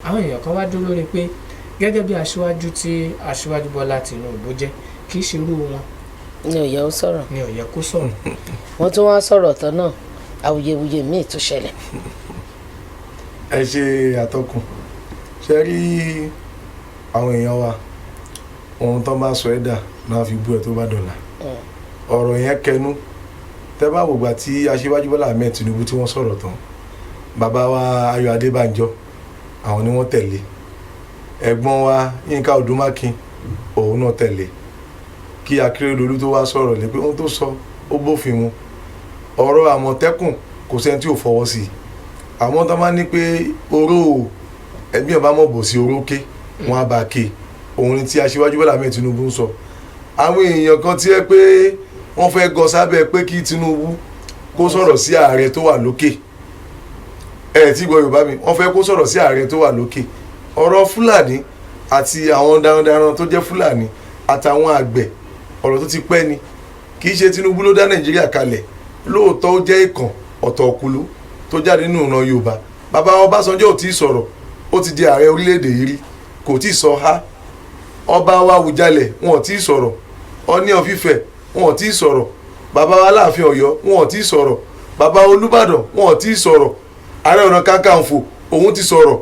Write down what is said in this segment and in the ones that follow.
àwọn èèyàn kan wá dúró lórí pé gẹ́gẹ́ bí aṣíwájú tí aṣíwájú Bọ́lá Tinubu jẹ́ kì í ṣe irú wọn ní òye ó sọ̀rọ̀ ni ó yẹ kó sọ̀rọ̀. wọ́n tún wá sọ̀rọ̀ tán náà awuyewuye míì tún ṣẹlẹ̀. ẹ ṣe àtọkùn ṣe rí àwọn èèyàn wa ohun tó bá sọ ẹ́ dà náà fi bú ẹ tó bá dọ̀là ọ̀rọ̀ yẹn kẹnu tẹ́ bá wògbà tí aṣíwájú Bọ́lá Ahmed Tinubu tí wọ́n sọ̀rọ̀ tán bàbá wa Ayọ̀ Adébánjọ àwọn ni wọ́n tẹ̀lé ẹ̀gbọ́n wa Yínká Odúmákin òun náà tẹ̀lé kí Akérèdọ́lù tó wá sọ̀rọ̀ lé pé ohun tó sọ ó bófin mu ọ̀rọ̀ Àmọ̀tẹ́kùn kò sẹ́ni tí ò fọwọ́ sí i àmọ́ tó máa ní pé oró ẹbí ọba mọ̀ bò sí orókè wọn á bá a ké òun ni tí aṣíwájú Bọ́lá Ahmed Tinubu ń sọ àwọn èèyàn kan tí ẹ pé wọ́n fẹ́ gọ sábẹ́ pé kí Tinubu kó sọ̀rọ̀ sí ààrẹ tó wà lókè ẹ tí gbọ́ Yorùbá mi wọ́n fẹ́ kó sọ̀rọ̀ sí ààrẹ tó wà lókè ọ̀rọ̀ Fúlàní àti àwọn darandaran tó jẹ́ Fúlàní àtàwọn àgbẹ̀ ọ̀rọ̀ tó ti pẹ́ ni kì í ṣe Tinubu ló dá Nàìjíríà kalẹ̀ lóòótọ́ ó jẹ́ ìkàn ọ̀tọ̀ ọ̀kùlú tó jáde nínú ìran Yorùbá bàbá Ọbásanjọ́ ò tí ì sọ̀rọ̀ ó ti di ààrẹ orílẹ̀-èdè yìí rí kò tí ì sọ ha ọba wa Àwùjalẹ̀ wọn ò tí ì sọ̀rọ̀ Ọọ̀ni of Ifẹ̀ wọn ò tí ì sọ̀rọ̀ bàbá wa Aláàfin Ọ̀yọ́ wọn ò tí ì sọ̀rọ̀ bàbá Olúbàdàn wọn ò tí ì sọ̀rọ̀ Ààrẹ Ọ̀nà Kakanfò òun ti sọ̀rọ̀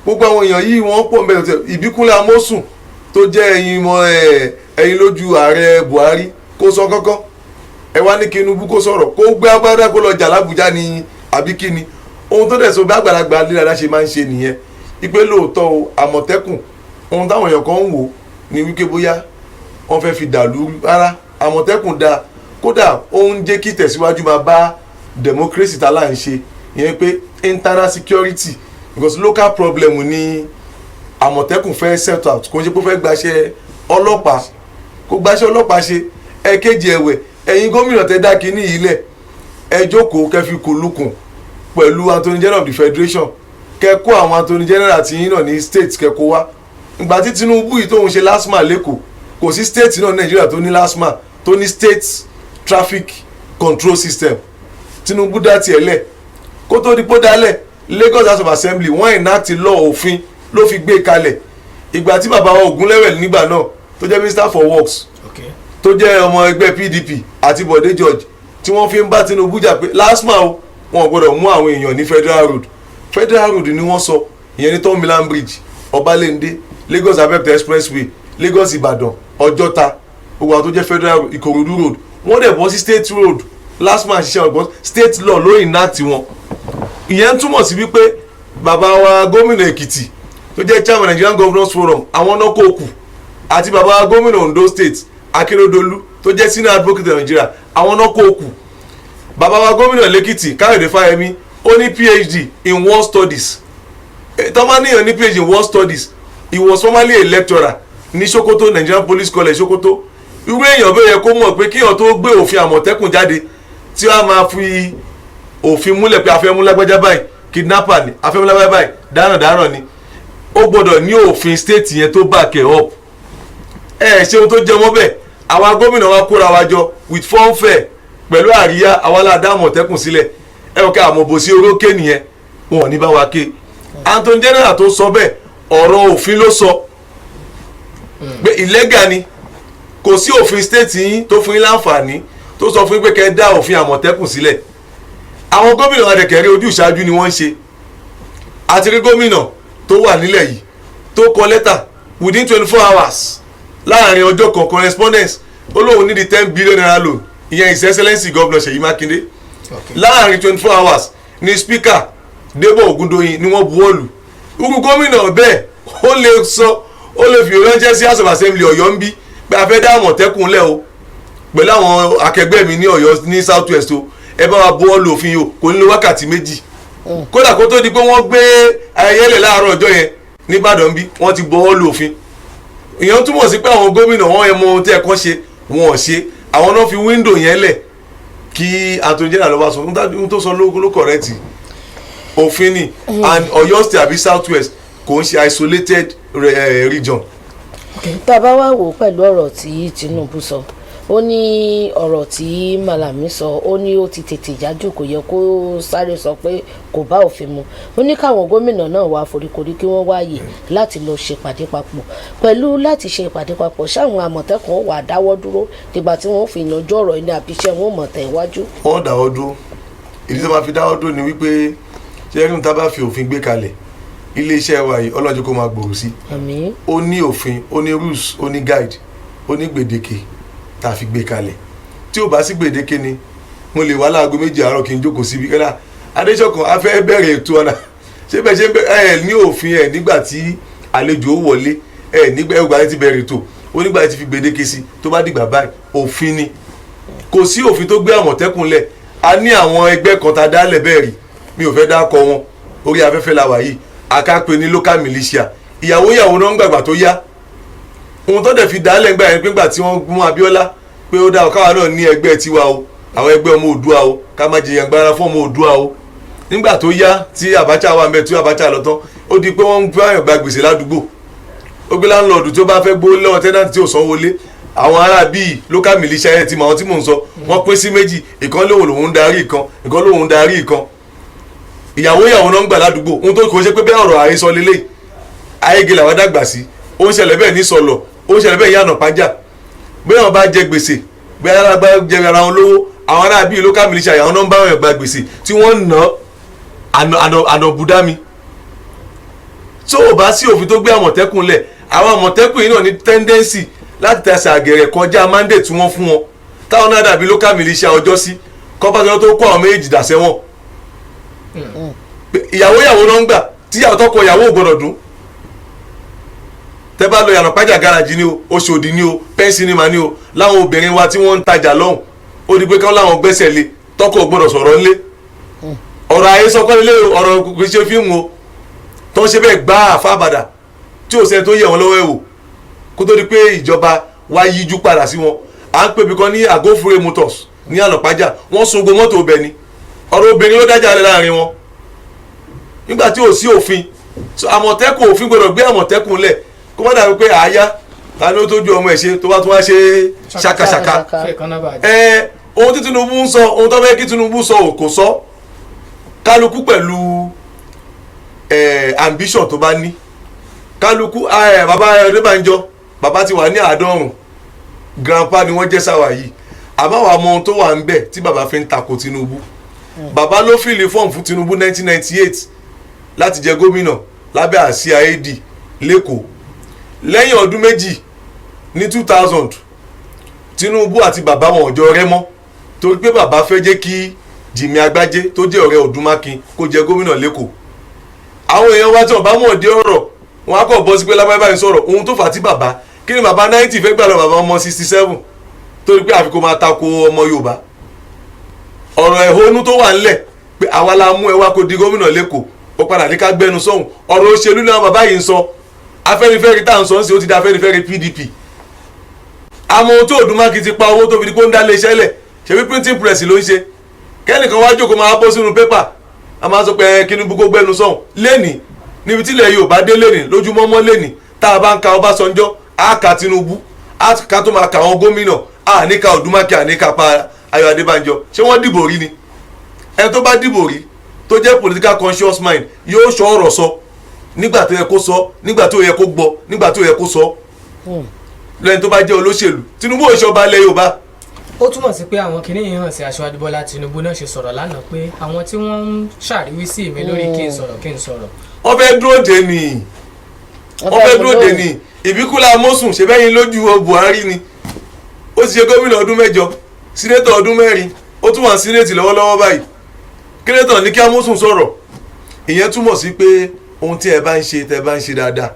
gbogbo àwọn èèyàn yìí wọ́n pọ̀ mẹ́rin Ìbíkúnlé Amósùn tó jẹ́ ẹyin lójú ààrẹ Buhari kó sọ kọ́kọ́ ẹ wá ní Tinubu kó sọ̀rọ̀ kó gbé agbádá kó lọ jà l'Ábùjá ní àbí kíni ohun tó dẹ̀ so bí àgbàlagbà lílàdá ṣe máa ń ṣe nìyẹn wípé lóòótọ́ o Àmọ̀tẹ́kùn ohun táwọn èèyàn kan ń wò ní wípé bóyá wọ́n fẹ́ fi dàlú rárá Àmọ̀tẹ́kùn dáa kódà ó ń jẹ́ kí tẹ̀síwájú máa bá democracy tá là ń ṣe ìyẹn pé internal security because local problem ni Àmọ̀tẹ́kùn fẹ́ set out kò ń ṣe pé ó fẹ́ gbaṣẹ́ ọlọ́pàá kó gbaṣẹ́ ọlọ́pàá ṣe ẹ̀kejì ẹ̀wẹ̀ ẹ̀yin gómìnà tẹ́ dá kínní yìí lẹ̀ ẹ jókòó kẹ́ fi kòlùkùn pẹ̀lú Attorney General of the Federation kẹ́ kó àwọn Attorney General tí yín náà ní state kẹ́ kó wá ìgbà tí Tinubu yìí tóun ṣe LASTMA lẹ́kọ̀ọ́ kò sí state náà Nàìjíríà tó ní LASTMA tó ní state traffic control system Tinubu dá tiẹ̀ lẹ̀ kó tó di pé dálẹ̀ Lagos House of Assembly wọ́n enact law òfin ló fi gbé kalẹ̀ ìgbà tí bàbá wa Ògúnlẹ́wẹ̀ nígbà náà tó jẹ́ Minister for Works tó jẹ́ ọmọ ẹgbẹ́ PDP àti Bọ̀dé George tí wọ́n fi ń bá Tinubu jà pé LASTMA o wọn ò gbọ́dọ̀ mú àwọn èèyàn ní Federal Road ni wọ́n sọ ìyẹn ní Tom Milan Bridge Ọbalẹ́ndé Lagos Abẹ́òkúta Expressway Lagos Ìbàdàn Ọjọ́ta gbogbo àwọn tó jẹ́ Federal Road Ìkòròdú Road wọ́n dẹ̀ bọ́ sí State Road LASTMA ṣiṣẹ́ ọ̀gbọ́n State law ló enact wọn ìyẹn túmọ̀ sí wípé bàbá wa gómìnà Èkìtì tó jẹ́ chairman Nigerian Governors Forum àwọn náà kò kù àti bàbá wa gómìnà Ondo State Akérèdọ́lù tó jẹ́ senior advocate of Nigeria àwọn náà kò kù bàbá wa gómìnà lẹ́kìtì Káyọ̀dé Fáyẹmí ó ní PhD in war studies tọ́mánìyàn ní PhD in war studies he was formerly a lecturer ní Sokoto Nigerian Police College Sokoto irú èèyàn bẹ́ẹ̀ yẹ kó mọ̀ pé kíyàn tó gbé òfin Àmọ̀tẹ́kùn jáde tí wọ́n á máa fi òfin múlẹ̀ pé afẹ́mú lágbájá báyìí kidnapper ni afẹ́mú lágbájá báyìí dáràn ni ó gbọ́dọ̀ ní òfin state yẹn tó back it up ṣé ohun tó jẹ mọ́ bẹ́ẹ̀ àwa gómìnà wa kóra wa jọ with fanfare pẹ̀lú àríyá àwa aládá Àmọ̀tẹ́kùn sílẹ̀ kẹ́ àmọ̀bòsí orókè nìyẹn wọn ò ní bá wa ké Attorney General tó sọ bẹ́ẹ̀ ọ̀rọ̀ òfin ló sọ pé illegal ni kò sí òfin state yín tó fún yín láǹfààní tó sọ fún yín pé kẹ́ ẹ dá òfin Àmọ̀tẹ́kùn sílẹ̀ àwọn gómìnà adẹ̀kẹ̀rẹ́ ojú ìṣáájú ni wọ́n ń ṣe àti rí gómìnà tó wà nílẹ̀ yìí tó kọ lẹ́tà within 24 hours láàrin ọjọ́ kan correspondence ó lóun ní di 10 billion naira loan ìyẹn his excellency governor Ṣèyí Mákindé láàrin 24 hours ni speaker Débọ̀ Ògúndóyin ni wọ́n buwọ́lù irú gómìnà bẹ́ẹ̀ ó lè fi ránṣẹ́ sí House of Assembly Ọ̀yọ́ ń bí pé a fẹ́ dá Àmọ̀tẹ́kùn lẹ̀ o pẹ̀lú àwọn akẹgbẹ́ mi ní Ọ̀yọ́ ní South West o ẹ bá wa buwọ́lù òfin yìí o kò ní lo wákàtí méjì kódà kó tó di pé wọ́n gbé ayẹyẹ lẹ̀ láàárọ̀ ọjọ́ yẹn ní Ìbàdàn bí wọ́n ti buwọ́lù òfin ìyẹn túmọ̀ sí pé àwọn gómìnà wọn ẹ mọ ohun tí ẹ kàn ṣe wọn ò ṣe àwọn náà fi wíńdò yẹn lẹ̀ kí Attorney General lọ́wọ́ sọ ohun tó sọ ló correct òfin ni and Ọ̀yọ́ state àbí South West kò ń ṣe isolated region. tá a bá wá wò ó pẹ̀lú ọ̀rọ̀ tí Tinubu sọ ó ní ọ̀rọ̀ tí Malami sọ ó ní ó ti tètè jájú kò yẹ kó sáré sọ pé kò bá òfin mu ó ní káwọn gómìnà náà wá foríkorí kí wọ́n wáyè láti lọ ṣe ìpàdé papọ̀ pẹ̀lú láti ṣe ìpàdé papọ̀ ṣáwọn àmọ̀tẹ́kùn wà dáwọ́ dúró dìgbà tí wọ́n fi yanjú ọ̀rọ̀ yìí ní àbíṣẹ́ wọn mọ̀ tẹ̀ iwájú. wọ́n dáwọ́ dúró ìdí tó máa fi dáwọ́ dúró ni wípé ṣé ẹni tá bá fi òfin gbé kalẹ̀ iléeṣẹ́ wa yìí ọlọ́jọ́ kó máa gbòòrò sí. àmín. ó ní òfin ó ní rules ó ní guide ó ní gbèdéke tá a fi gbé kalẹ̀ tí ò bá sí gbèdéke ni mo lè wá láago 2 àárọ̀ kí n jókòó síbi kẹ́lá adéṣọ̀kan a fẹ́ bẹ̀rẹ̀ ètò ọ̀nà ṣé bẹ́ẹ̀ ṣe ẹ ní òfin ẹ nígbà tí àlejò ó wọlé ẹ nígbà ẹgbàá ti bẹ̀rẹ̀ ètò ó nígbà tí fi gbèdéke sí tó bá dìgbà báyìí òfin ni kò sí òfin tó gbé àmọ̀tẹ́kùn lẹ̀ a ní àwọn ẹgbẹ́ kan tá a dálẹ̀ bẹ́ẹ̀ rí mi ò fẹ́ dákọ̀ wọn orí afẹ́fẹ́ la wà yìí akápẹ́ ní local militia ìyàwó náà ń gbàgbà tó yá ohun tó dẹ̀ fi dálẹ̀ ńgbà yẹn pé ńgbà tí wọ́n mú Abíọ́lá pé ó dá ọ̀káwá náà ní ẹgbẹ́ tiwa o àwọn ẹgbẹ́ ọmọ Oòduà o ká má jẹyàn gbára fún ọmọ Oòduà o nígbà tó yá tí Abacha wà mẹ́ tí Abacha lọ tán ó di pé wọ́n ń bá yàn gba gbèsè ládùúgbò ó gbé láńlọ́ọ̀dù tí ó bá fẹ́ gbówó lọ́wọ́ tẹ́nàtì tí ò sanwó lé àwọn ará bíi local militia yẹn ti mọ àwọn tí mò ń sọ wọ́n pín sí méjì ìkan lòun ń darí ìkan ìkan lòun ń darí ìkan ìyàwó náà ń gbà ládùúgbò ohun tó kò ṣe pé bẹ́ẹ̀ ọ̀rọ̀ àhesọ lélẹ̀ ayége làwọn dàgbà sí ó ń ṣẹlẹ̀ bẹ́ẹ̀ ní sọ̀lọ̀ ó ń ṣẹlẹ̀ bẹ́ẹ̀ yànnà pàjá bẹ́ẹ̀ wọn bá jẹ gbèsè bẹ́ẹ̀ ara bá jẹ ara wọn lówó àwọn ará bíi local militia àwọn náà ń bá wọn gba gbèsè tí wọ́n ń ná ànàbùdámi tó o bá sí òfin tó gbé àmọ̀tẹ́kùn lẹ̀ àwọn àmọ̀tẹ́kùn yìí náà ní tendency láti tẹ̀sẹ̀ àgẹ̀rẹ̀ kọjá mandate tí wọ́n fún wọn táwọn náà dàbí local militia ọjọ́ sí kọ́pàtàn tó kó àwọn méjì dà sẹ́wọ̀n ìyàwó náà ń gbà tíyàwó tọkọ ìyàwó ò gbọdọ̀ dún tẹ bá lọ yànnà pàjá gáràjì ni o Oṣòdì ni o pẹ́ńsìnìmà ni o láwọn obìnrin wa tí wọ́n ń tajà lọ́hùn ó di pé káwọn láwọn gbẹ́sẹ̀ lé tọkọ ò gbọdọ̀ sọ̀rọ̀ ńlé ọ̀rọ̀ àhesọ kọ́lé ọ̀rọ̀ kò ṣe fíìmù o tó ń ṣe bẹ́ẹ̀ gbá àfáàbàdà tí ò sẹ́ni tó yẹ wọn lọ́wọ́ ẹ̀ wò kó tó di pé ìjọba wá yíjú padà sí wọn à ń pè bí kan ní Agofure Motors ní ànàpájà wọ́n sungo mọ́tò ọbẹ̀ ni ọ̀rọ̀ obìnrin ló dájà lẹ́ láàrin wọn nígbà tí ò sí òfin àmọ̀tẹ́kùn òfin gbọdọ̀ gbé àmọ̀tẹ́kùn lẹ̀ kó má dàbí pé àáyá ta ni ó tójú ọmọ ẹ̀ ṣe tó bá tún wá ṣe ṣàkàṣàkà ohun tí Tinubu ń sọ ohun tó fẹ́ kí Tinubu sọ ò kò sọ kálukú pẹ̀lú ambition tó bá ní kálukú bàbá Adébánjọ bàbá ti wà ní 90 grandpa ni wọ́n jẹ́ sáwà yìí àmọ́ àwọn ọmọ ohun tó wà ń bẹ̀ tí bàbá fi ń takò Tinubu bàbá ló fìlì fọ́ọ̀mù fún Tinubu 1998 láti jẹ gómìnà lábẹ́ àsíá AD lẹ́kọ̀ọ́ lẹ́yìn ọdún méjì ní 2000 Tinubu àti bàbá wọn ọjọ́ rẹ́ mọ́ torí pé bàbá fẹ́ jẹ́ kí Jìmí Agbájé tó jẹ́ ọ̀rẹ́ Ọdúnmákin kó jẹ gómìnà lẹ́kọ̀ọ́ àwọn èèyàn wa tí wọ́n bá mọ̀ dé ọ̀rọ̀ wọn á kọ̀ bọ́ sí pé lábẹ́ báyìí sọ̀rọ̀ ohun tó fà á tí bàbá kí ni bàbá 90 fẹ́ gbà lọ bàbá ọmọ 67 torí pé àfikún máa tako ọmọ Yorùbá ọ̀rọ̀ ẹ̀hónú tó wà ńlẹ̀ pé àwa la mú ẹ wá kó di gómìnà lẹ́kọ̀ọ́ ó padà ní ká gbẹnu sọ́hùn ọ̀rọ̀ òṣèlú náà bàbá yìí ń sọ Afẹ́nifẹ́re tá à ń sọ ń sè ó ti di Afẹ́nifẹ́re PDP àmọ́ ohun tó Ọdúnmákin ti pa owó tó fi di kó ń dá lé iṣẹ́ lẹ̀ ṣebí printing press ló ń ṣe kẹ́nìkan wá jókòó máa bọ́ sínú pépà a máa sọ pé Tinubu kó gbẹnu sọ́hùn lẹ́nìí níbi tí ilẹ̀ Yorùbá dé lẹ́nìí lójúmọ́mọ́ lẹ́nìí tá a bá ń ka Ọbásanjọ́ á ka Tinubu á ka tó máa ka àwọn gómìnà á ní ka Ọdúnmákin á ní ka pa Ayọ̀ Adébánjọ ṣé wọ́n dìbò rí ni ẹni tó bá dìbò rí tó jẹ́ political conscious mind yóò sọ ọ̀rọ̀ sọ nígbà tó yẹ kó sọ nígbà tó yẹ kó gbọ́ nígbà tó yẹ kó sọ lẹ́yìn tó bá jẹ́ olóṣèlú Tinubu ò ṣọba ilẹ̀ Yorùbá. ó túmọ̀ sí pé àwọn kìnìún hàn sí Aṣíwájú Bọ́lá Tinubu náà ṣe sọ̀rọ̀ lánàá pé àwọn tí wọ́n ń ṣàríwísí mi lórí kí n sọ̀rọ̀. wọ́n fẹ́ dúró dè ní Ìbíkúnlé Amósùn ṣe bẹ́yìn lójú Buhari ni ó ti ṣe gómìnà ọdún 8 sínétọ̀ ọdún 4 ó tún wà sínétì lọ́wọ́lọ́wọ́ báyìí kínétọ̀ ní kí Amósùn sọ̀rọ̀ ìyẹn túmọ̀ sí pé ohun tí ẹ bá ń ṣe dáadáa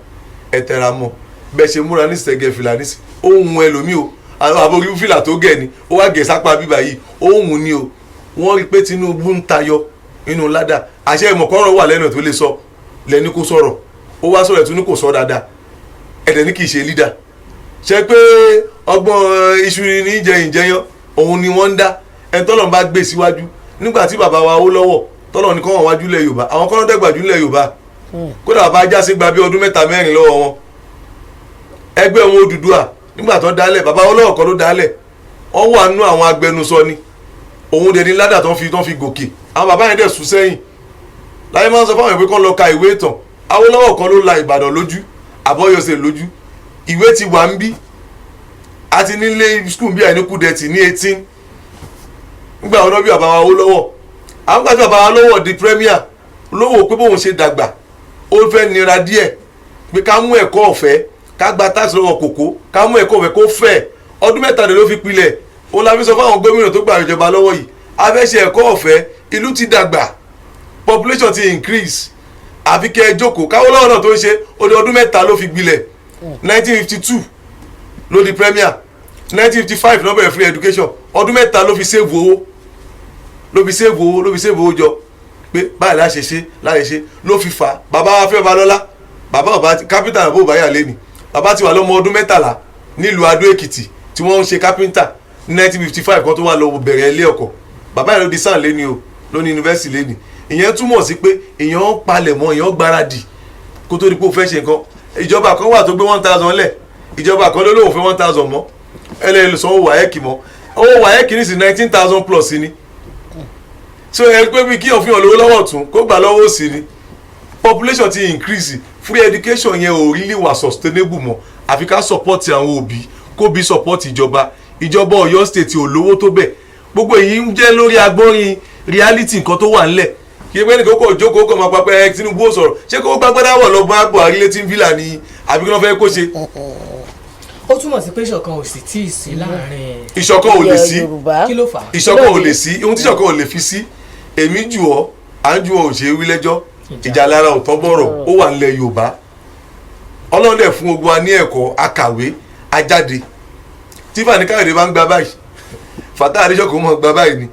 ẹ tẹra mọ́ bẹ́ẹ̀ ṣe múra ní sẹ́gẹ̀ fìlà ní sí ohun ẹlòmíì o àbórí fìlà tó gẹ̀ ni ó wá gẹ̀ sápá bíbà yìí ohun ni o wọ́n rí pé Tinubu ń tayọ inú ládà àṣẹ ìmọ̀kọ́rọ̀ wà lẹ́nu tó lè sọ lẹ́ni kó sọ̀rọ̀ ó wá sọ̀rọ̀ ẹ̀tún ní kò sọ dáadáa ẹ̀dẹ̀ ní kì í ṣe lídà ṣe pé ọgbọ́n iṣu ní ìjẹyàn òun ni wọ́n ń dá ẹni tọ́lọ̀ bá gbé síwájú nígbà tí bàbá wa Awólọ́wọ̀ tọ́lọ̀ ní kọ́ wọn wájú lẹ̀ Yorùbá àwọn kọ́nà dẹ́gbàjú lẹ̀ Yorùbá kódà bàbá Ajásí gba bí ọdún 3-4 lọ́wọ́ wọn ẹgbẹ́ wọn Odùduwà nígbà tó dálẹ̀ bàbá Awólọ́wọ̀ kọ́ ló dálẹ̀ wọ́n wà nínú àwọn agbẹnusọ ni òun dẹ̀ ní ládà tó ń fi gòkè àwọn bàbá yẹn dẹ̀ sùn sẹ́yìn láyé máa ń sọ fáwọn ìwé kan lọ ka ìwé ìtàn Awólọ́wọ̀ kan ló la Ìbàdàn lójú Àbọ̀yọ̀sẹ̀ lójú ìwé ti wà ń bí àti nílé skul bí àìní Kúdẹ̀tì ní 18 nígbà wọn bí bàbá wa Awólọ́wọ̀ àwọn gbàgbé bàbá wa lọ́wọ́ di premier lówó pé bóun ṣe dàgbà ó fẹ́ nira díẹ̀ pé ká mú ẹ̀kọ́ ọ̀fẹ́ ká gba táàsì lọ́wọ́ kòkó ká mú ẹ̀kọ́ ọ̀fẹ́ kó fẹ́ ọdún mẹ́ta ló fi pilẹ̀ ó la fi sọ fáwọn gómìnà tó gba ìjọba lọ́wọ́ yìí a fẹ́ ṣe ẹ̀kọ́ ọ̀fẹ́ ìlú ti dàgbà population ti increase àfi kẹ́ ẹ jókòó káwọ́ lọ́wọ́ náà tó ń ṣe ọdún mẹ́ta ló fi gbilẹ̀ 1952 ló di premier 1955 ló bẹ̀rẹ̀ free education ọdún mẹ́ta ló fi save owó ló fi save owó jọ pé báyìí láṣẹ ṣe ló fi fà bàbá wa fẹ́ Balọ́lá bàbá kápẹ́ntà àbó báyà lé ní bàbá ti wà lọ́mọ ọdún 13 nílùú Adó Èkìtì tí wọ́n ń ṣe kápẹ́ntà ní 1955 kan tó wà lọ bẹ̀rẹ̀ ilé ọkọ̀ bàbá yẹn ló di sàn lé ní o ló ní yunifásitì lé ní ìyẹn túmọ̀ sí pé èèyàn ń palẹ̀ mọ́ èèyàn gbáradì kó tó di pé ó fẹ́ ṣe nǹkan ìjọba kan wà tó gbé 1000 lẹ̀ ìjọba kan ló lóun fẹ́ 1000 mọ́ ẹlẹ́yìn sanwó wáyẹ́kì mọ́ owó wáyẹ́kì ní sí 19,000 plus ni so ẹ pé bí kí òfin olówó lọ́wọ́ tún kó gbà lọ́wọ́ sí ni population ti increase free education yẹn ò really wà sustainable mọ́ àfi ká support àwọn òbí kó bí support ìjọba Ọ̀yọ́ state ò lówó tó bẹ̀ gbogbo èyí ń jẹ́ lórí agbórin reality nǹkan tó wà ńlẹ̀ kí ẹgbẹ́ nìkan kò jókòó kọ́ máa papẹ́ Tinubu ó sọ̀rọ̀ ṣé kó gbàgbọ́dá wọ̀ lọ bá Buhari létí villa ni àbí kí wọ́n fẹ́ kó ṣe. ó túmọ̀ sí pé ìṣọ̀kan ò sì tí ì sí láàrin. ìṣọ̀kan ò lè sí kí ló fà á. ìṣọ̀kan ò lè sí ohun tí ìṣọ̀kan ò lè fi sí èmi jù ọ́ à ń ju ọ́ òṣèré wí lẹ́jọ́ ìjà lára ò tọ́ bọ̀rọ̀ ó wà nílẹ̀ Yorùbá Ọlọ́run dẹ̀ fún gbogbo wa ní ẹ̀kọ́ akàwé ajáde tí Fani Káyọ̀dé bá ń gba báyìí Fatai Adéṣọ̀kan mọ̀ gba báyìí ni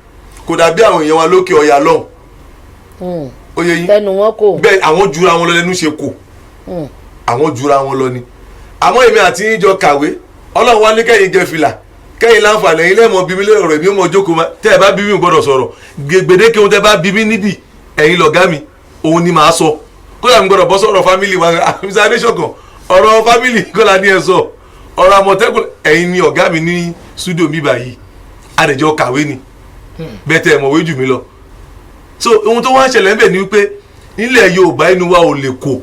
kò dàbí àwọn èèyàn wa lókè ọ̀yà lọ́hùn ó yẹ yín tẹnu wọn kò bẹ́ẹ̀ àwọn jura wọn lọ lẹ́nu ṣe kò àwọn jura wọn lọ ni àmọ́ èmi àti yín jọ kàwé Ọlọ́run wá ní kẹ́yìn jẹ fìlà kẹ́yìn láǹfààní ẹ̀yin lẹ́mọ̀ bíbí lẹ́rọ̀ rẹ̀ mi ó mọ jókòó ma tẹ́ ẹ bá bíbí mi gbọ́dọ̀ sọ̀rọ̀ gbèdéke ohun tẹ́ bá bíbí níbì ẹ̀yin lọ̀gá mi òun ni màá sọ kódà mi gbọ́dọ̀ bọ́ sọ̀rọ̀ fámìlì wa Mr. Adéṣọ̀kan ọ̀rọ̀ fámìlì kọ́lá ní ẹ sọ ọ̀rọ̀ Àmọ̀tẹ́kùn ẹ̀yin ni ọ̀gá mi ní studio mi báyìí àdèjọ kàwé ni bẹ́ẹ̀ tẹ́ ẹ mọ̀wé jù mí lọ so ohun tó wá ń ṣẹlẹ̀ ń bẹ̀ ni wípé nílẹ̀ Yorùbá inú wa ò lè kó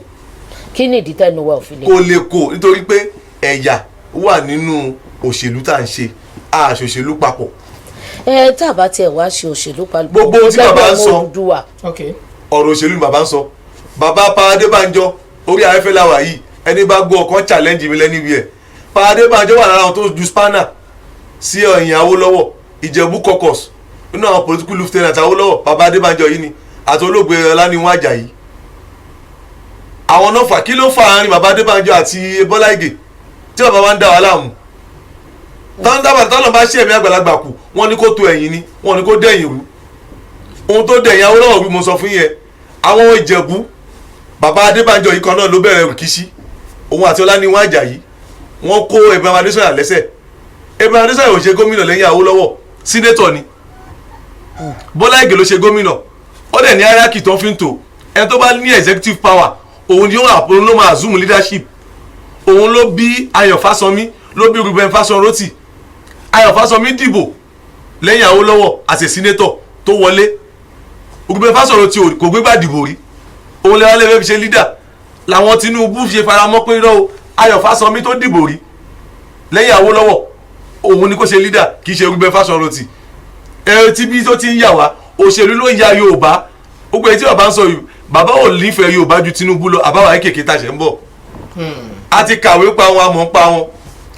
kí ni ìdí tẹnu wa ò fi lè kó lè kó nítorí pé ẹ̀yà wà nínú òṣèlú tá à ń ṣe àṣòṣèlú papọ̀. tá a bá tiẹ̀ wá ṣe òṣèlú papọ̀ gbogbo ohun tí bàbá ń sọ ọ̀rọ̀ òṣèlú ni bàbá ń sọ bàbá Pa Adébánjọ orí afẹ́fẹ́ làwà yìí ẹni bá gbọ́ ọkàn challenge mi lẹ́ni wíẹ̀ Pa Adébánjọ wà lára àwọn tó ju spanner sí ẹ̀yìn Awólọ́wọ̀ Ìjẹ̀bú caucus nínú àwọn political lieutenant Awólọ́wọ̀ bàbá Adébánjọ yìí ni àti olóògbé Ọláníwọ̀n Àjàyí àwọn náà fà kí ló fà àárín bàbá Adébánjọ àti Bọ́lá Ìgè tí bàbá wa ń dá wa láàmú tọ́lọ̀ bá ṣe ẹ̀mí àgbàlagbà kù wọ́n ní kó tó ẹ̀yìn ni wọ́n ní kó dẹ̀yìn rú ohun tó dẹ̀yìn Awólọ́wọ̀ bí mo sọ fún yẹn àwọn Ìjẹ̀bú bàbá Adébánjọ yìí kan náà ló bẹ̀rẹ̀ Rìkíṣí òun àti Ọláníwọ̀n Àjàyí wọ́n kó Abraham Adésànyà lẹ́sẹ̀ Abraham Adésànyà ò ṣe gómìnà lẹ́yìn Awólọ́wọ̀ sínétọ̀ ni Bọ́lá Ìgè ló ṣe gómìnà ó dẹ̀ ní hierarchy tó ń fi ń tò ẹni tó bá ní executive power òun ni òun ló máa assume leadership òun ló bí Ayọ̀ Fásánmi ló bí Reuben Fásọ̀rántì Ayọ̀ Fásánmi dìbò lẹ́yìn Awólọ́wọ̀ as a senator tó wọlé Reuben Fásọ̀rántì kò gbégbá dìbò rí òun lẹ́wọ́n lẹ́fẹ́ fi ṣe leader làwọn Tinubu ṣe faramọ́ pé irọ́ o Ayọ̀ Fásánmi tó dìbò rí lẹ́yìn Awólọ́wọ̀ òun ni kò ṣe leader kì í ṣe Reuben Fásọ̀rántì tí bí tó ti ń yà wá òṣèlú ló ń ya Yorùbá gbogbo èyí tí bàbá ń sọ yìí bàbá ò nífẹ̀ẹ́ Yorùbá ju Tinubu lọ àbáwá kékeré tàṣẹ ń bọ̀ a ti kàwé pa wọn àmọ́ pa wọn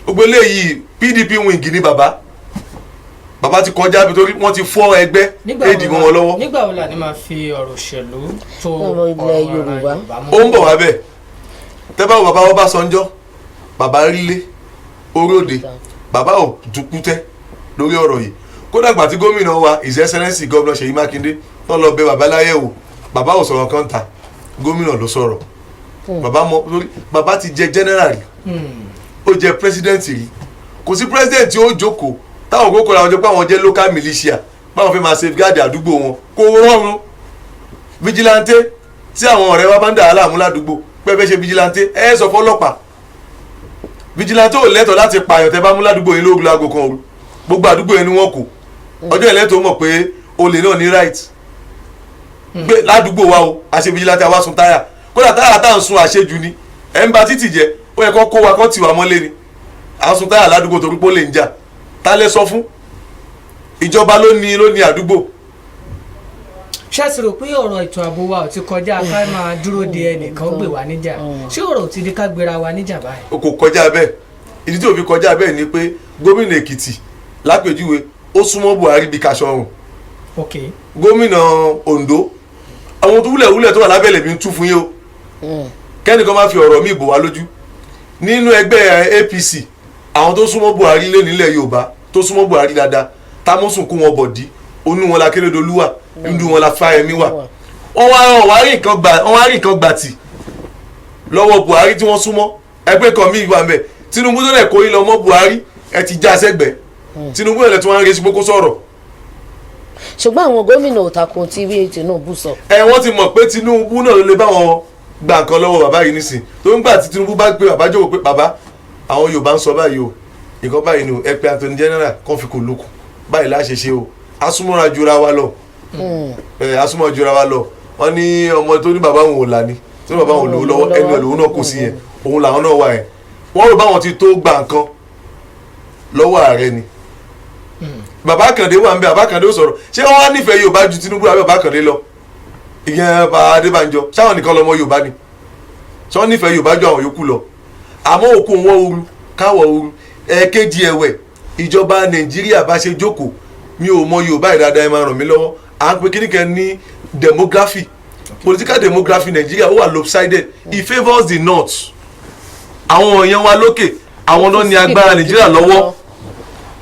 gbogbo eléyìí PDP wing ni bàbá ti kọjá bí torí wọ́n ti fọ́ ẹgbẹ́ èdè mọ́ wọn lọ́wọ́. nígbà wo la ni máa fi ọ̀rọ̀ òṣèlú tó ilẹ̀ Yorùbá ó ń bọ̀ wá bẹ́ẹ̀ tẹ́bá wo bàbá Ọbásanjọ́ bàbá rílé oróde bàbá ò dúkútẹ́ lórí ọ̀rọ̀ yìí kódà gbà tí gómìnà wa His Excellency Governor Ṣèyí Mákindé tó lọ bẹ̀ bàbá láyé wò bàbá ò sọ̀rọ̀ kan ta gómìnà ló sọ̀rọ̀ bàbá ti jẹ general ó jẹ president rí kò sí president tí ó jókòó táwọn kókó làwọn jẹ pé àwọn jẹ local militia báwọn fẹ́ máa safeguard àdúgbò wọn kò rọrùn vigilante tí àwọn ọ̀rẹ́ wa bá ń dà á láàmú ládùúgbò pẹ́ẹ́fẹ́ ṣe vigilante ẹ sọ fọlọ́pàá vigilante ò lẹ́tọ̀ọ́ láti pààyàn tẹ́ bá mú ládùúgbò yín lóògùn láago kan òru gbogbo àdúgbò yẹn ni wọ́n kó ọjọ́ ìlẹ́ tó mọ̀ pé olè náà ní right pé ládùúgbò wa o àṣebíyí láti àwa sun táyà kódà táyà tá à ń sun àṣejù ni ẹ̀ ń ba títì jẹ́ ó yẹ kó wa kó tì wá mọ́lé ni à ń sun táyà ládùúgbò torí pé ó lè ń jà ta lẹ sọ fún ìjọba ló ní àdúgbò. ṣé ti rò pé ọ̀rọ̀ ètò ààbò wa ò ti kọjá ká máa dúró de ẹnìkan gbè wá níjà ṣé ọ̀rọ̀ ò ti di ká gbéra wa níjà báyìí. kò kọjá bẹ́ẹ̀ ìdí tí ò fi kọjá bẹ́ẹ̀ ni pé gómìnà Èkìtì lápèjúwe ó súnmọ́ Buhari bí kaṣọ ọrùn gómìnà Ondo àwọn tó wúlẹ̀ tó wà lábẹ́lẹ̀ mi ń tú fún yín o kẹ́nìkan má fi ọ̀rọ̀ mi bò wá lójú nínú ẹgbẹ́ APC àwọn tó súnmọ́ Buhari lé nílẹ̀ Yorùbá tó súnmọ́ Buhari dáadáa támọ́sùn kó wọn bọ̀dí onú wọn la Kérédolú wà nínú wọn la Fáyẹmí wà wọ́n wá rí nǹkan gbà tì lọ́wọ́ Buhari tí wọ́n súnmọ́ ẹgbẹ́ kan míì wà mẹ́ Tinubu tó lẹ̀ kó yín lọ mọ́ Buhari ẹ ti já sẹ́gbẹ̀ẹ́ Tinubu ẹ̀ tí wọ́n ń retí pé kó sọ̀rọ̀. ṣùgbọ́n àwọn gómìnà òtakùn tí bí Tinubu sọ. Wọ́n ti mọ̀ pé Tinubu náà ló lè bá wọn gba nǹkan lọ́wọ́ bàbá yìí nísìn tó ń gbà tí Tinubu bá gbé bàbá jókòó pé bàbá àwọn Yorùbá ń sọ báyìí o nǹkan báyìí ni ẹ pé Attorney General kan fi kò lókun báyìí láṣẹ ṣe o asúmọ́ra jura wa lọ asúmọ́ra jura wa lọ wọ́n ní ọmọ tó ní bàbá òun ò là ní tó ní bàbá òun lòun lọ́wọ́ ẹnu ẹ̀ lòun náà kò sí yẹn òun làwọn náà wà yẹn wọ́n rò báwọn ti tó gba nǹkan lọ́wọ́ ààrẹ ni bàbá Kàndé wà ń bẹ bàbá Kàndé ó sọ̀rọ̀ ṣé wọ́n wá nífẹ̀ẹ́ Yorùbá ju Tinubu àbí bàbá Kàndé lọ ìyẹn bá Adébánjọ sáwọn nìkan lọmọ Yorùbá ni ṣé wọ́n nífẹ̀ẹ́ Yorùbá ju àwọn yòókù lọ àmọ́ òkú wọn ooru káwọ̀ ooru ẹ̀ẹ́kejì ẹ̀wẹ̀ ìjọba Nàìjíríà bá ṣe jókòó mi ò mọ Yorùbá ìdáadáa ẹ máa ràn mí lọ́wọ́ à ń pe kíníkẹ́ ní demography political demography Nàìjíríà ó wà lopsided it favours the north àwọn èèyàn wa lókè àwọn náà ní agbára Nàìjíríà lọ́wọ́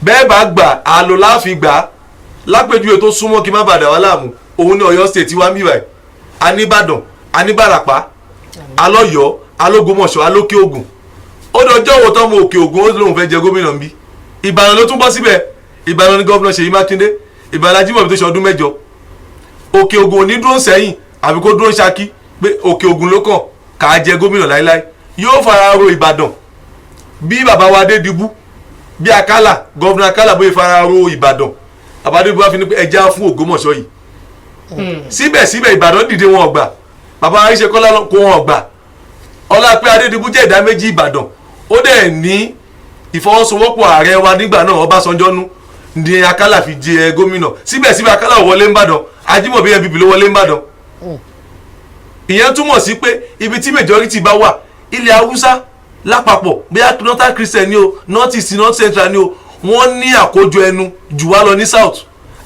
bẹ́ẹ̀ bá gbà àlò láàfin gbà lápèjúwe tó súnmọ́ kí má bàdà wá láàmú òun ní Ọ̀yọ́ state wá ń bí báyìí aníbàdàn aníbàràpá alọ́yọ́ alógúnmọ̀ṣọ́ alókè ògùn ó dọjọ́ wo tọ́mọ òkè ògùn ó lóun fẹ́ jẹ gómìnà bí Ìbàdàn ló tún bọ́ síbẹ̀ Ìbàdàn ní gọ́vnà Ṣèyí Mákindé Ìbàdàn Ajímọ̀bí tó ṣe ọdún 8 òkè ògùn ò ní dúró sẹ́yìn àbí kó dúró Ṣakí pé òkè ògùn ló kàn kà á jẹ gómìnà láíláí yóò fara ro Ìbàdàn bí bàbá wa Adédìbú bí Akálà gọ́vnà Akálà bóyá fara ro Ìbàdàn àbádébú wá fi ní pé ẹja fún Ògbómọ̀ṣọ́ yìí síbẹ̀síbẹ̀ Ìbàdàn dìde wọn ọgbà bàbá Àríṣekọ́lá kó wọn ọgbà ọlá pé Adédìbú jẹ́ ìdá méjì Ìbàdàn ó dẹ̀ ní ìfọwọ́sowọ́pọ̀ ààrẹ wa nígbà náà Ọbásanjọ́ nú ní Akálà fi jẹ gómìnà síbẹ̀síbẹ̀ Akálà ò wọlé ńbàdàn Ajímọ̀bí NPP ló wọlé ńbàdàn ìyẹn túmọ̀ sí pé ibi tí majority bá wà ilẹ̀ Haúsá lápapọ̀ bóyá northern Christian ni o north east north central ni o wọ́n ní àkójọ ẹnu jù wá lọ ní south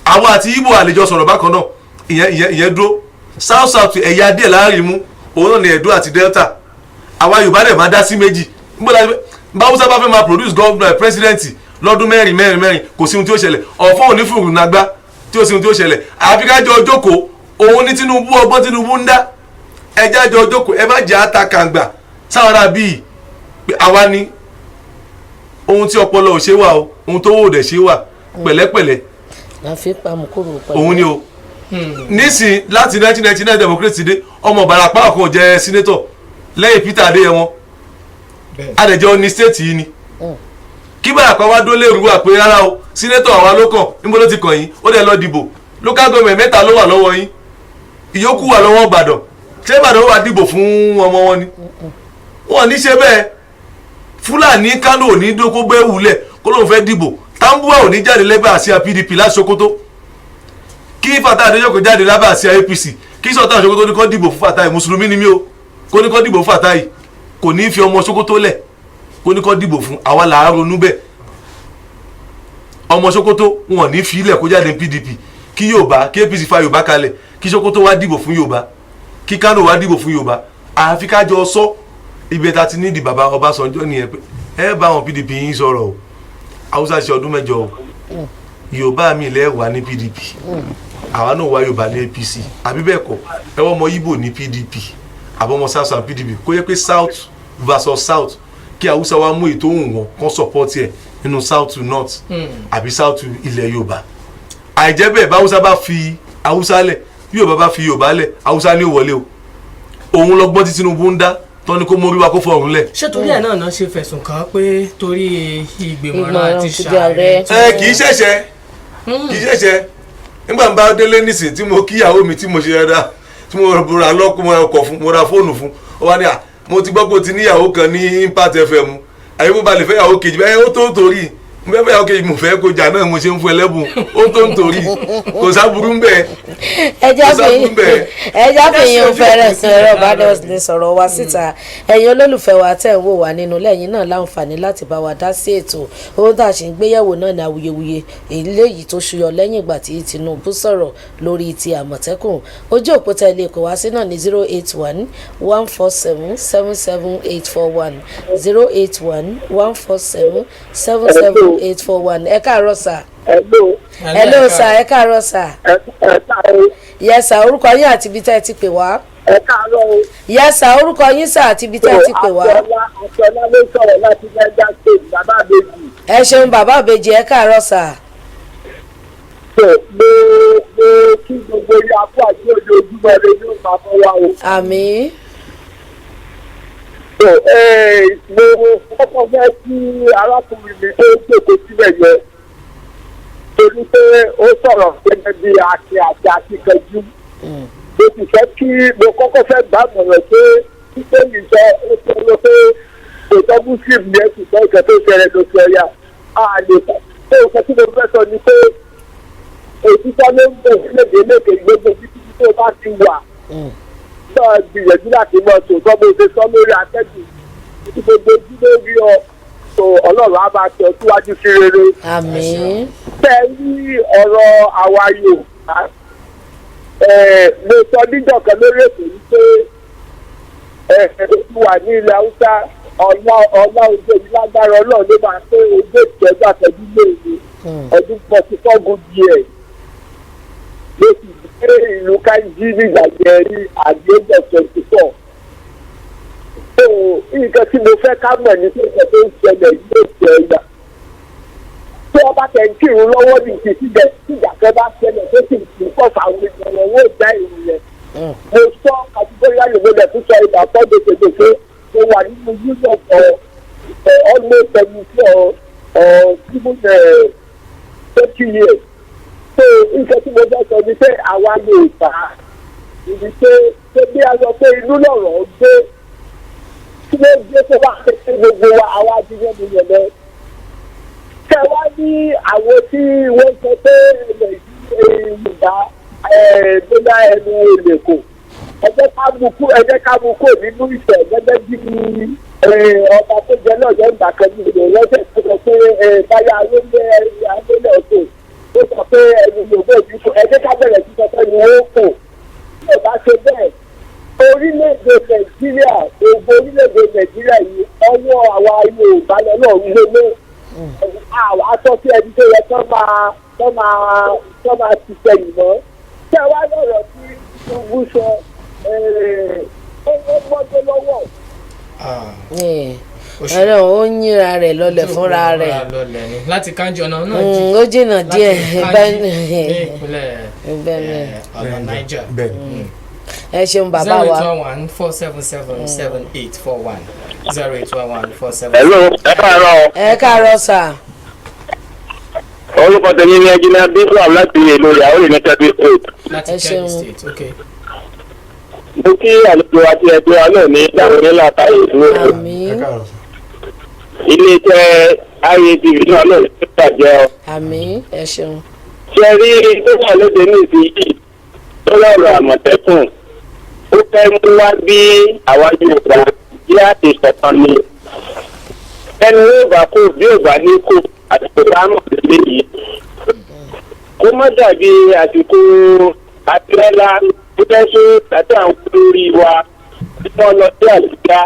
àwọn àti Ìgbò àlejò sọ̀rọ̀ bákan náà ìyẹn dúró south ẹ̀yà díẹ̀ láàrin mú òun náà ní Ẹdó àti Delta àwa Yorùbá dẹ̀ máa dá sí méjì báwùsá bá fẹ́ máa produce governor president lọ́dún mẹ́rin kò sí ohun tí ó ṣẹlẹ̀ ọ̀fọ́ òní fùrù nàgbá tí ó sí ohun tí ó ṣẹlẹ̀ àfi ká jọ jókòó òun ní Tinubu ọgbọ́n Tinubu ń dá ẹjá jọ jókòó ẹ má jẹ́ àtàkàǹgbà sáwọn ará bíi pé àwa ni ohun tí ọpọlọ ò ṣe wà o ohun tó wò dẹ̀ ṣe wà pẹ̀lẹ́pẹ̀lẹ́ òun ni o nísìn láti 1999 democracy dé ọmọ Ìbàràpá ọ̀kan jẹ́ senator lẹ́yìn Peter Adéyẹmọ adẹ̀jọ́ ní state yìí ni kí Ìbàràpá wá dólé rú wà pé rárá o senator àwa ló kàn níbo ló ti kàn yín ó dẹ̀ lọ dìbò local government 3 ló wà lọ́wọ́ yín ìyókù wà lọ́wọ́ Ìbàdàn ṣé Ìbàdàn wà dìbò fún ọmọ wọn ni wọn ní ṣe bẹ́ẹ̀ Fúlàní Kánò ò ní dókó bẹ́ẹ̀ wulẹ̀ kó lóun fẹ́ dìbò Tambuwa ò ní jáde lẹ́gbẹ́ àsíá PDP láti Sokoto kí Fatai Adéjọkọ̀ jáde lábẹ́ àsíá APC kí Sultan Sokoto ní kó dìbò fún Fatai mùsùlùmí ni mí o kó ní kó dìbò fún Fatai kò ní fi ọmọ Sokoto lẹ̀ kó ní kó dìbò fún àwa là á ronú bẹ́ẹ̀ ọmọ Sokoto wọn ní fi ilẹ̀ kó jáde PDP kí Yorùbá kí APC fa Yorùbá kalẹ̀ kí Sokoto wá dìbò fún Yorùbá kí Kánò wá dìbò fún Yorùbá àfi kájọ sọ ibi ta ti nídìí bàbá Ọbásanjọ́ nìyẹn pé ẹ bá àwọn PDP yín sọ̀rọ̀ o Haúsá ṣe ọdún 8 o Yorùbá mi lẹ́ wà ní PDP àwa náà wá Yorùbá ní APC àbí bẹ́ẹ̀ kọ́ ẹ wọ́n mọ Ìgbò ní PDP àbọ̀mọ South and PDP kó yẹ pé South versus South kí Haúsá wa mú ètò òun wọn kán support ẹ̀ nínú South to North àbí South to ilẹ̀ Yorùbá àìjẹ́ bẹ́ẹ̀ bá Haúsá bá fi Haúsá lẹ̀ bí Yorùbá bá fi Yorùbá lẹ̀ Haúsá ní òwọlé o òun lọ́gbọ́n tí Tinubu ń dá tọ́ ni kó mórí wa kó fọ̀rùn lẹ̀. ṣé torí ẹ̀ náà ṣe fẹ̀sùn kàn pé torí ìgbìmọ̀ràn àti ṣàárẹ̀. kì í ṣẹ̀ṣẹ̀ nígbà tí bá délé nísìn tí mo kíyàwó mi tí mo ṣe dáadáa tí mo ra ọkọ̀ fún mo ra fóònù fún ó wá ní mo ti gbọ́ pé o ti níyàwó kan ní Impact FM àyè bó ba lè fẹ́ yàwó kejì báyìí ó tó ń torí mo fẹ́ fẹ́ yàwó kejì mo fẹ́ kó jà náà mo ṣe ń fún ẹlẹ́bùn ó tó ń torí kò sábúrú ń bẹ̀. ẹja fìyàn fẹ́rẹ̀ sí ẹ̀rọ ìbánisọ̀rọ̀ sọ̀rọ̀ wa síta ẹ̀yin olólùfẹ́ wa tẹ̀ ń wò wá nínú lẹ́yìn náà láǹfààní láti bá wa dá sí ètò ohun tá a ṣe ń gbéyẹ̀wò náà ní awuyewuye eléyìí tó ṣúyọ lẹ́yìn ìgbà tí Tinubu sọ̀rọ̀ lórí ti Àmọ̀tẹ́kùn ojú òpó tẹ́ ilé ìpè wá sí náà ní 081-147-77841 081-147-77841 ẹ káàárọ̀ sà. hello sà ẹ káàárọ̀ sà. yes sà orúkọ yín àti ibi tẹ́ ẹ ti pè wá. ẹ káàárọ̀ o. yes sà orúkọ yín sà àti ibi tẹ́ ẹ ti pè wá. àtọ̀lá ló sọ̀rọ̀ láti Niger State bàbá àbèjì. ẹ ṣeun bàbá àbèjì ẹ káàárọ̀ sà. mo kí gbogbo ilé akó àti ojoojúmọ́ rẹ yóò máa fọ́ wa o. àmín. mo kọ́kọ́ fẹ́ kí arákùnrin mi tó jókòó sílẹ̀ yẹn torí pé ó sọ̀rọ̀ gẹ́gẹ́ bí akíkanjú. mo sì fẹ́ kí mo kọ́kọ́ fẹ́ gbàgbọ́rọ̀ pé títí mi sọ ó sọ lọ pé kò tọ́ muslim ní ẹ̀sùn tó ìkẹ́ tó ṣẹlẹ̀ ló ṣe ọ̀yà a lè fọ́ pé nǹkan tí mo fẹ́ sọ ni pé òtítọ́ ló ń bọ̀ sílẹ̀ lékè gbogbo títí tó bá ti wà náà gbìyànjú láti mọ̀ sòtọ́ bó ṣe sọ lórí atẹ́gùn títí gbogbo ojú ló rí ọ tó Ọlọ́run á máa tẹ̀ síwájú sí rere. àmín. bẹ́ẹ̀ ní ọ̀rọ̀ àwa Yorùbá mo sọ níjọ́ kan lórí ètò yìí pé ojú wà ní ilẹ̀ Haúsá ọlá ojú èyí lágbára Ọlọ́run ló máa pé ogún ìjọba pẹ̀lú léèwé ọdún 44 good years ló sì gbé ìlú Káyìí nígbàgbẹ́ rí àgbéjọ 24. so nǹkan tí mo fẹ́ ká mọ̀ ní pé nǹkan tó ń ṣẹlẹ̀ yóò jẹ́ ẹ̀yà tí wọ́n bá tẹ̀ ń kírun lọ́wọ́ ní ìsìnkú tíjà kan bá ṣẹlẹ̀ tó sì ń pọ̀ fáwọn ènìyàn wọn ò já ìrìn yẹn. mo sọ àtúbọ̀yá lè wọlé tó sọ ìgbà pọ́ gbèsègbèsè mo wà nínú union for almost 20 years. so nǹkan tí mo fẹ́ sọ ni pé àwa Yorùbá ìdí pé bí a sọ pé inú lọ̀rọ̀ gbé tí ló gbé tó wà pé gbogbo wa àwa jíjẹ́ mi yẹn lọ. Ṣé wá ní àwọn tí wọ́n sọ pé Yorùbá bóyá ẹnu olè kò ẹ jẹ́ ká mú kó nínú ìfẹ́ gẹ́gẹ́ bí ọba tó jẹ náà yọ ìgbà kan ní ìlú lọ́sẹ̀ tó sọ pé báyà alólẹ̀ ọ̀tọ̀ ó sọ pé ẹni Yorùbá òbí fún ẹ jẹ́ ká bẹ̀rẹ̀ sí sọ pé ni wọ́n kò tí ò bá ṣe bẹ́ẹ̀ orílẹ̀-èdè Nàìjíríà gbogbo orílẹ̀-èdè Nàìjíríà yìí ọwọ́ àwa Yorùbá lọ́nà ń gbé mọ́ àwọn aṣọ tí ẹni tó yẹ kán máa ti sẹ́yìn mọ́ tí ẹ wá lọ́rọ̀ tí Tinubu sọ ó mọ́tò lọ́wọ́. ẹ̀rọ ó ń yíra rẹ̀ lọlẹ̀ fúnra rẹ̀ láti Kánjọ náà ó jìnnà díẹ̀ ìpínlẹ̀ ọ̀nà Niger. ẹ ṣeun bàbá wa 081-477-7841 081-477. hello ẹ káàárọ̀. ẹ káàárọ̀ sà. orúkọ tèmi ni ẹjìnà bísọ̀ láti èlò ìyàwó rẹ̀ ní kẹ́bí state. láti Kebbi State ok. mo kí àlejò àti ẹgbẹ́ wa náà ní ìdáhùn nílà táyé ìdúró. àmín. ilé-iṣẹ́ IATV náà ló ń bàjẹ́ ọ. àmín ẹ ṣeun. ṣe rí tó wà lóde ní ìsinyìí tó lọ́rọ̀ Àmọ̀tẹ́kùn ó fẹ́ mú wá bí àwa Yorùbá bí a ti sọ̀tàn ni ẹni yóò bá kó bí yóò bá ní kó àsìkò bá mọ̀ sílé yìí kó má dàbí àsìkò Abíọ́lá tó fẹ́ sọ àti àwọn olórí wa tí wọ́n lọ sí Àbújá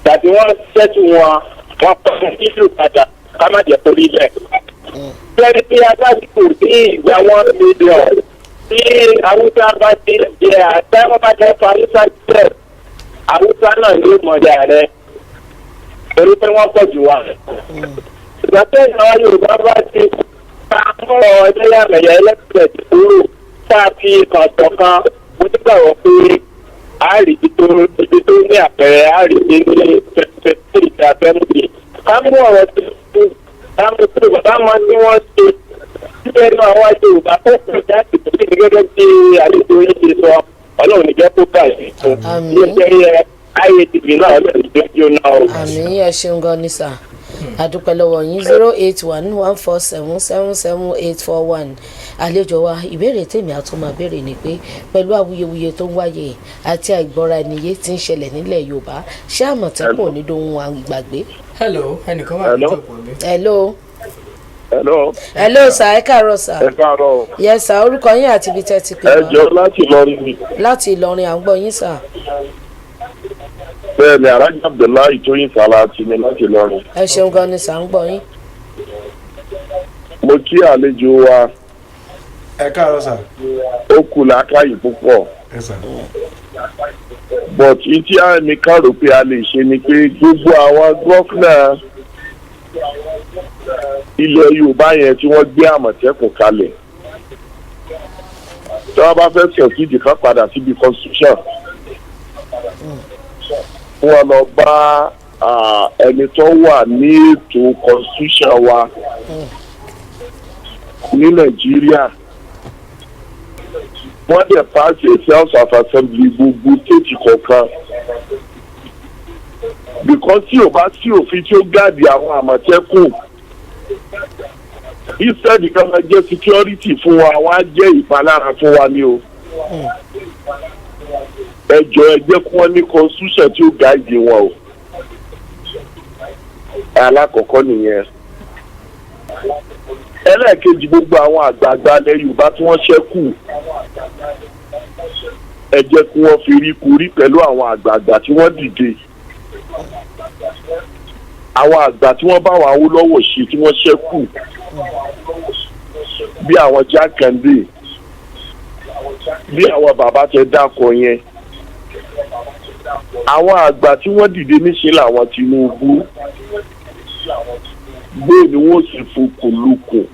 tàbí wọ́n ṣẹ́tù wọn pọ̀ sí ìlú padà ká má jẹ́ torí lẹ̀. Bẹ́ẹ̀ni pé agbásíkò ní ìgbà wọn mílíọ̀n tí Haúsá bá ti jẹ àtẹ́wọ́n bá jẹ́ fún Haúsá jẹ́ Haúsá náà ní ìmọ̀jà rẹ̀ torí pé wọ́n pọ̀ jù wá. Ìgbà tó ìnáwó Yorùbá bá ti pa ọ̀rọ̀ ẹlẹ́yàmẹ̀yà ẹlẹ́sẹ̀ kúrò tá a fi kàn tọ̀kan mo ti gbàgbọ́ pé a rí ibi tó ní àpẹẹrẹ a rí ní pẹpẹ ìta abẹ́mọ̀lẹ̀ ká mú ọ̀rọ̀ tó ká mú pé bàbá máa ní wọ́n ṣe síbẹ̀ náà àwọn Yorùbá tó kù jáde tó ní gẹ́gẹ́ bí àlejò yìí ṣe sọ Ọlọ́run ní jẹ́ kó bàjẹ́ fún ilé IATV náà Ọlọ́run ní jẹ́ kí ó náà ó. àmì ẹ ṣeun gan ni sà àdúpẹ́ lọ́wọ́ yín 08114777841 àlejò wa ìbéèrè tèmi àtúmọ̀ béèrè ni pé pẹ̀lú awuyewuye tó ń wáyé àti àìgbọ́ra ẹniyé tí ń ṣẹlẹ̀ nílẹ̀ Yorùbá ṣé Àmọ̀tẹ́kùn ò ní dohun ìgbàgbé. hello ẹnìkan wà lójú òpó mi. hello. hello sà ẹ káàárọ̀ sà. ẹ káàárọ̀. yes sà orúkọ yín àti ibi tẹ́ ti pè wá. ẹ jọ láti Ìlọrin ni. láti Ìlọrin à ń gbọ́ yín sà. bẹ́ẹ̀ ni Alhaji Abdullahi Tóyìn Sàláàtì ni láti Ìlọrin. ẹ ṣeun gan ni sà ń gbọ́ yín. mo kí àlejò wa ẹ káàárọ̀ sà. ó kù làákàyè púpọ̀ ẹ sà. but ìtí àmì kan rò pé a lè ṣe ni pé gbogbo àwọn gọ́fúnà ilẹ̀ Yorùbá yẹn tí wọ́n gbé Àmọ̀tẹ́kùn kalẹ̀ tí wọ́n bá fẹ́ sọ̀kìdì kan padà síbi constitution wọ́n lọ bá ẹni tó wà ní ètò constitution wa ní Nàìjíríà wọ́n dẹ̀ pass a House of Assembly gbogbo stéètì kọ̀ọ̀kan because tí o bá sí òfin tí ó gáàdì àwọn Àmọ̀tẹ́kùn instead kan máa jẹ́ security fún wa wá jẹ́ ìpalára fún wa ni o ẹ jọ̀ọ́ ẹ jẹ́ kí wọ́n ní constitution tí ó gáàdì wọn o alákọ̀ọ́kọ́ nìyẹn ẹlẹ́ẹ̀kejì gbogbo àwọn àgbààgbà ilẹ̀ Yorùbá tí wọ́n ṣẹ́kù ẹ jẹ́ kí wọ́n fi rí kurí pẹ̀lú àwọn àgbààgbà tí wọ́n dìde àwọn àgbà tí wọ́n bá wà Awólọ́wọ̀ ṣe tí wọ́n ṣẹ́kù bí àwọn Jákàndé bí àwọn bàbá tẹ dákọ yẹn àwọn àgbà tí wọ́n dìde níṣẹ́ làwọn Tinubu bẹ́ẹ̀ ni wọ́n sì fokùn lukùn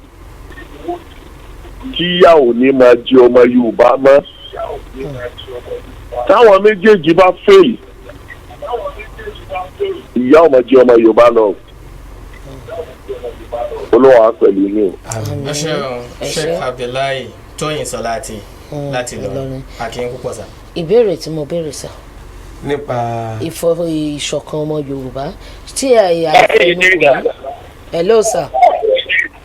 kíyà ò ní máa jẹ ọmọ Yorùbá mọ́ táwọn méjèèjì bá fèyí ìyá ọmọ jẹ ọmọ Yorùbá lọ Olúwa á pẹ̀lú yín o. ẹ ṣeun Sheikh Abdullahi Tóyìn Sàláàtì láti Ìlọrin akínyìn púpọ̀ sà. ìbéèrè tí mo béèrè sà nípa ìṣọ̀kan ọmọ Yorùbá tí àìfẹnukò hello sà.